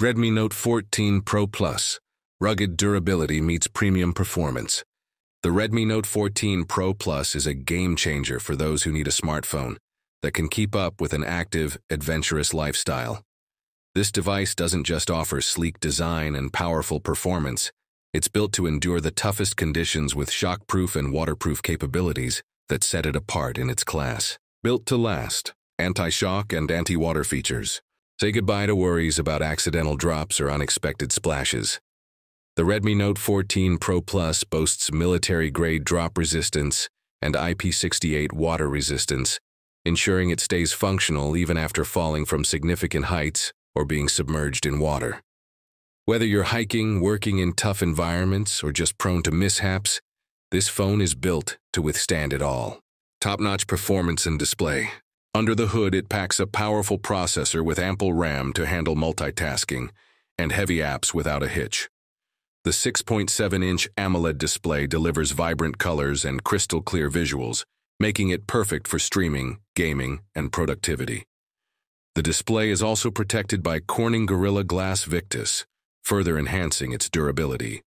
Redmi Note 14 Pro Plus. Rugged durability meets premium performance. The Redmi Note 14 Pro Plus is a game-changer for those who need a smartphone that can keep up with an active, adventurous lifestyle. This device doesn't just offer sleek design and powerful performance. It's built to endure the toughest conditions with shockproof and waterproof capabilities that set it apart in its class. Built to last, anti-shock and anti-water features. Say goodbye to worries about accidental drops or unexpected splashes. The Redmi Note 14 Pro Plus boasts military-grade drop resistance and IP68 water resistance, ensuring it stays functional even after falling from significant heights or being submerged in water. Whether you're hiking, working in tough environments, or just prone to mishaps, this phone is built to withstand it all. Top-notch performance and display. Under the hood, it packs a powerful processor with ample RAM to handle multitasking and heavy apps without a hitch. The 6.7-inch AMOLED display delivers vibrant colors and crystal-clear visuals, making it perfect for streaming, gaming, and productivity. The display is also protected by Corning Gorilla Glass Victus, further enhancing its durability.